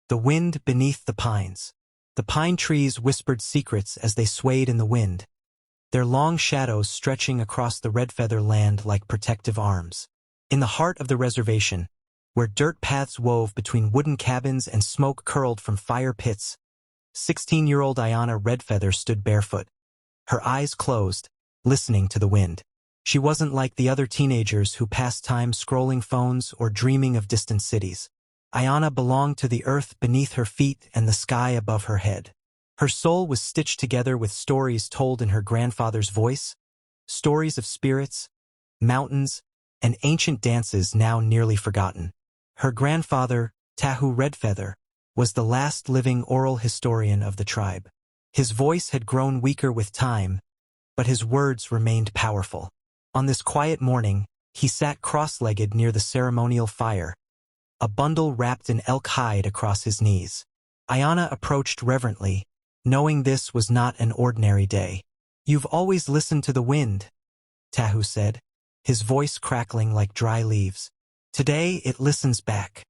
The wind beneath the pines. The pine trees whispered secrets as they swayed in the wind, their long shadows stretching across the Redfeather land like protective arms. In the heart of the reservation, where dirt paths wove between wooden cabins and smoke curled from fire pits, 16-year-old Aiyana Redfeather stood barefoot, her eyes closed, listening to the wind. She wasn't like the other teenagers who passed time scrolling phones or dreaming of distant cities. Aiyana belonged to the earth beneath her feet and the sky above her head. Her soul was stitched together with stories told in her grandfather's voice, stories of spirits, mountains, and ancient dances now nearly forgotten. Her grandfather, Tahu Redfeather, was the last living oral historian of the tribe. His voice had grown weaker with time, but his words remained powerful. On this quiet morning, he sat cross-legged near the ceremonial fire, a bundle wrapped in elk hide across his knees. Aiyana approached reverently, knowing this was not an ordinary day. "You've always listened to the wind," Tahu said, his voice crackling like dry leaves. "Today it listens back."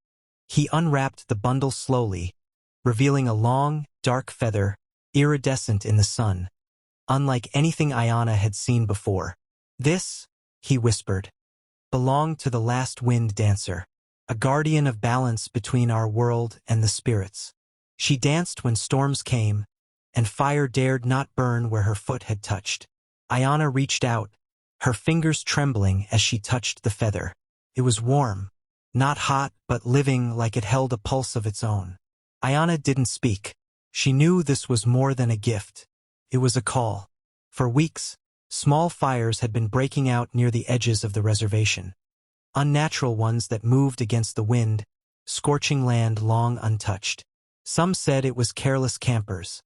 He unwrapped the bundle slowly, revealing a long, dark feather, iridescent in the sun, unlike anything Aiyana had seen before. "This," he whispered, "belonged to the last wind dancer, a guardian of balance between our world and the spirits. She danced when storms came, and fire dared not burn where her foot had touched." Aiyana reached out, her fingers trembling as she touched the feather. It was warm, not hot but living, like it held a pulse of its own. Aiyana didn't speak. She knew this was more than a gift. It was a call. For weeks, small fires had been breaking out near the edges of the reservation. Unnatural ones that moved against the wind, scorching land long untouched. Some said it was careless campers.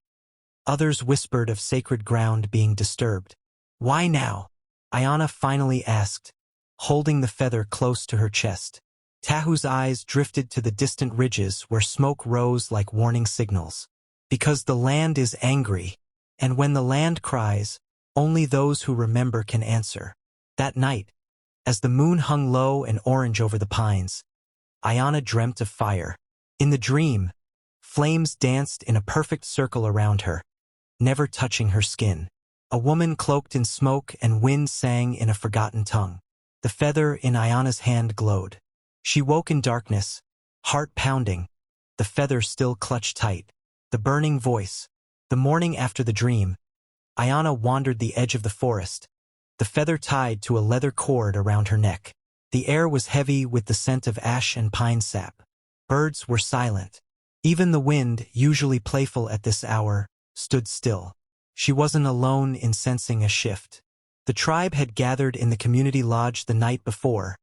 Others whispered of sacred ground being disturbed. "Why now?" Aiyana finally asked, holding the feather close to her chest. Tahu's eyes drifted to the distant ridges where smoke rose like warning signals. "Because the land is angry, and when the land cries, only those who remember can answer." That night, as the moon hung low and orange over the pines, Aiyana dreamt of fire. In the dream, flames danced in a perfect circle around her, never touching her skin. A woman cloaked in smoke and wind sang in a forgotten tongue. The feather in Aiyana's hand glowed. She woke in darkness, heart pounding, the feather still clutched tight. The burning voice. The morning after the dream, Aiyana wandered the edge of the forest, the feather tied to a leather cord around her neck. The air was heavy with the scent of ash and pine sap. Birds were silent. Even the wind, usually playful at this hour, stood still. She wasn't alone in sensing a shift. The tribe had gathered in the community lodge the night before,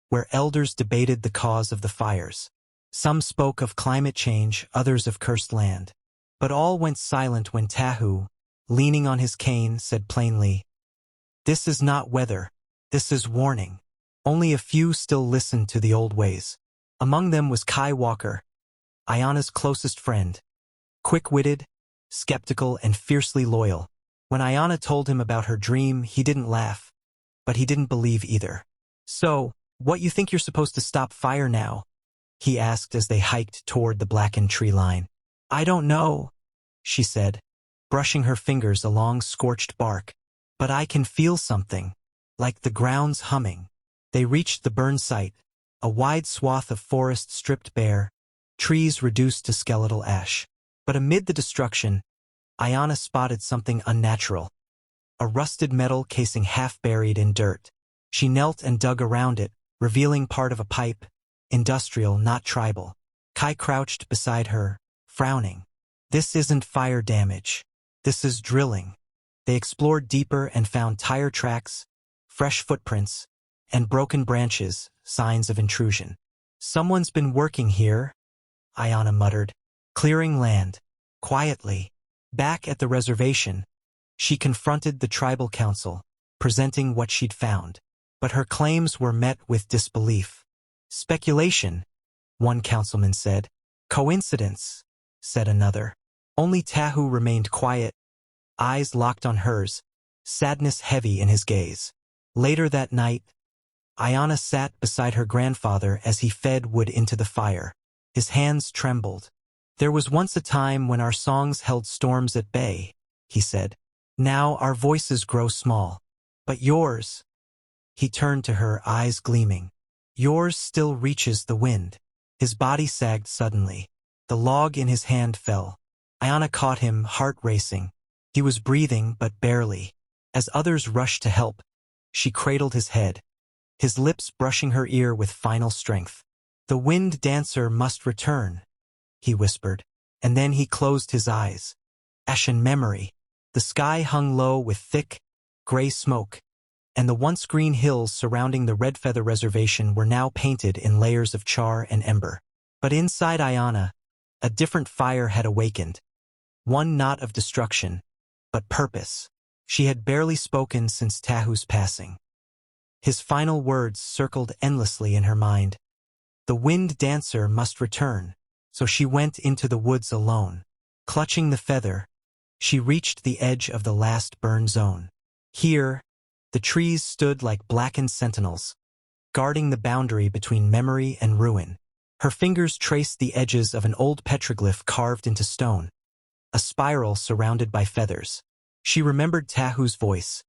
where elders debated the cause of the fires. Some spoke of climate change, others of cursed land. But all went silent when Tahu, leaning on his cane, said plainly, "This is not weather, this is warning." Only a few still listened to the old ways. Among them was Kai Walker, Aiyana's closest friend, quick-witted, skeptical, and fiercely loyal. When Aiyana told him about her dream, he didn't laugh, but he didn't believe either. "So, what you think you're supposed to stop fire now?" he asked as they hiked toward the blackened tree line. "I don't know," she said, brushing her fingers along scorched bark. "But I can feel something, like the ground's humming." They reached the burn site, a wide swath of forest stripped bare, trees reduced to skeletal ash. But amid the destruction, Aiyana spotted something unnatural. A rusted metal casing half buried in dirt. She knelt and dug around it, revealing part of a pipe, industrial, not tribal. Kai crouched beside her, frowning. "This isn't fire damage. This is drilling." They explored deeper and found tire tracks, fresh footprints, and broken branches, signs of intrusion. "Someone's been working here," Aiyana muttered, clearing land. Quietly, back at the reservation, she confronted the tribal council, presenting what she'd found. But her claims were met with disbelief. "Speculation," one councilman said. "Coincidence," said another. Only Tahu remained quiet, eyes locked on hers, sadness heavy in his gaze. Later that night, Aiyana sat beside her grandfather as he fed wood into the fire. His hands trembled, "There was once a time when our songs held storms at bay," he said. "Now our voices grow small. But yours," he turned to her, eyes gleaming, "yours still reaches the wind." His body sagged suddenly. The log in his hand fell. Aiyana caught him, heart racing. He was breathing, but barely. As others rushed to help, she cradled his head, his lips brushing her ear with final strength. "The wind dancer must return," he whispered, and then he closed his eyes. Ashen memory. The sky hung low with thick, gray smoke, and the once green hills surrounding the Redfeather Reservation were now painted in layers of char and ember. But inside Aiyana, a different fire had awakened, one not of destruction, but purpose. She had barely spoken since Tahu's passing. His final words circled endlessly in her mind. The wind dancer must return, so she went into the woods alone. Clutching the feather, she reached the edge of the last burn zone. Here, the trees stood like blackened sentinels, guarding the boundary between memory and ruin. Her fingers traced the edges of an old petroglyph carved into stone, a spiral surrounded by feathers. She remembered Tahu's voice.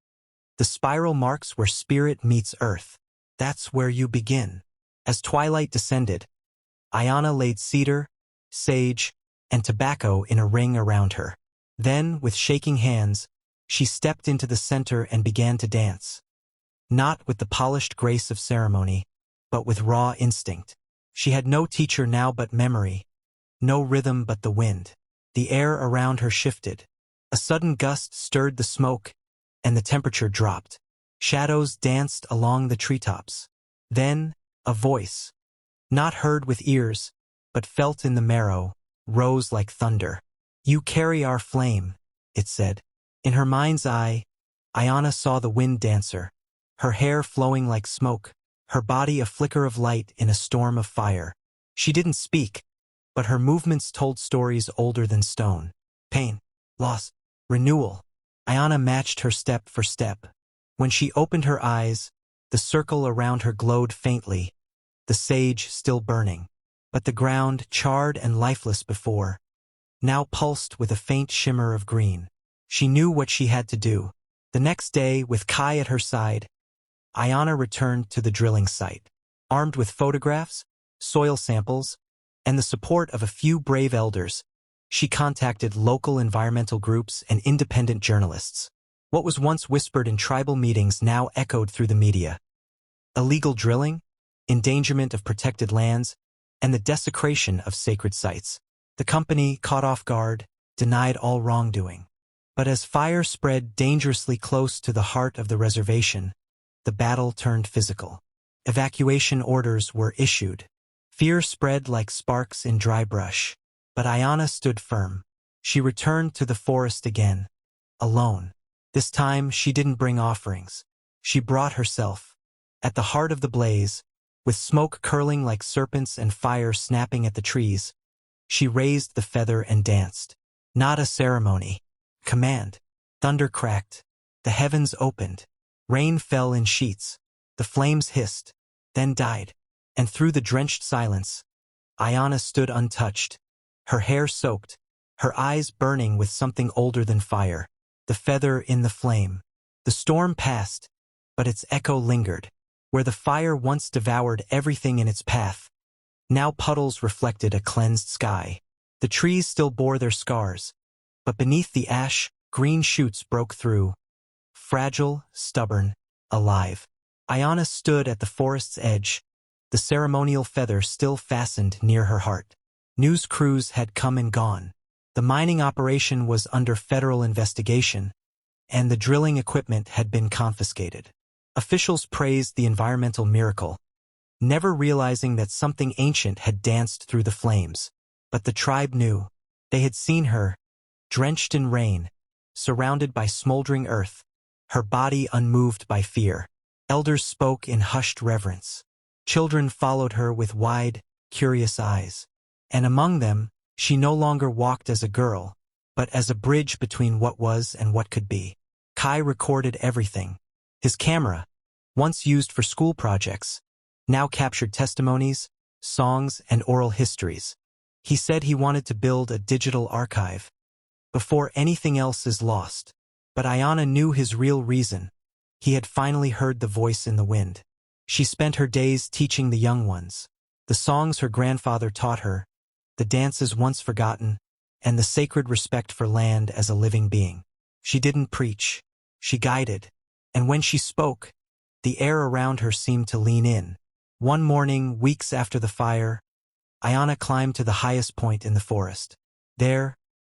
"The spiral marks where spirit meets earth. That's where you begin." As twilight descended, Aiyana laid cedar, sage, and tobacco in a ring around her. Then, with shaking hands, she stepped into the center and began to dance. Not with the polished grace of ceremony, but with raw instinct. She had no teacher now but memory, no rhythm but the wind. The air around her shifted. A sudden gust stirred the smoke, and the temperature dropped. Shadows danced along the treetops. Then, a voice, not heard with ears, but felt in the marrow, rose like thunder. "You carry our flame," it said. In her mind's eye, Aiyana saw the wind dancer, her hair flowing like smoke, her body a flicker of light in a storm of fire. She didn't speak, but her movements told stories older than stone. Pain, loss, renewal. Aiyana matched her step for step. When she opened her eyes, the circle around her glowed faintly, the sage still burning. But the ground, charred and lifeless before, now pulsed with a faint shimmer of green. She knew what she had to do. The next day, with Kai at her side, Aiyana returned to the drilling site. Armed with photographs, soil samples, and the support of a few brave elders, she contacted local environmental groups and independent journalists. What was once whispered in tribal meetings now echoed through the media. Illegal drilling, endangerment of protected lands, and the desecration of sacred sites. The company, caught off guard, denied all wrongdoing. But as fire spread dangerously close to the heart of the reservation, the battle turned physical. Evacuation orders were issued. Fear spread like sparks in dry brush. But Aiyana stood firm. She returned to the forest again, alone. This time she didn't bring offerings. She brought herself. At the heart of the blaze, with smoke curling like serpents and fire snapping at the trees, she raised the feather and danced. Not a ceremony. Command. Thunder cracked. The heavens opened. Rain fell in sheets. The flames hissed, then died. And through the drenched silence, Aiyana stood untouched, her hair soaked, her eyes burning with something older than fire, the feather in the flame. The storm passed, but its echo lingered. Where the fire once devoured everything in its path, now puddles reflected a cleansed sky. The trees still bore their scars, but beneath the ash, green shoots broke through. Fragile, stubborn, alive. Aiyana stood at the forest's edge, the ceremonial feather still fastened near her heart. News crews had come and gone. The mining operation was under federal investigation, and the drilling equipment had been confiscated. Officials praised the environmental miracle, never realizing that something ancient had danced through the flames. But the tribe knew. They had seen her, drenched in rain, surrounded by smoldering earth, her body unmoved by fear. Elders spoke in hushed reverence. Children followed her with wide, curious eyes. And among them, she no longer walked as a girl, but as a bridge between what was and what could be. Kai recorded everything. His camera, once used for school projects, now captured testimonies, songs, and oral histories. He said he wanted to build a digital archive before anything else is lost. But Aiyana knew his real reason. He had finally heard the voice in the wind. She spent her days teaching the young ones the songs her grandfather taught her, the dances once forgotten, and the sacred respect for land as a living being. She didn't preach. She guided. And when she spoke, the air around her seemed to lean in. One morning, weeks after the fire, Aiyana climbed to the highest point in the forest. There,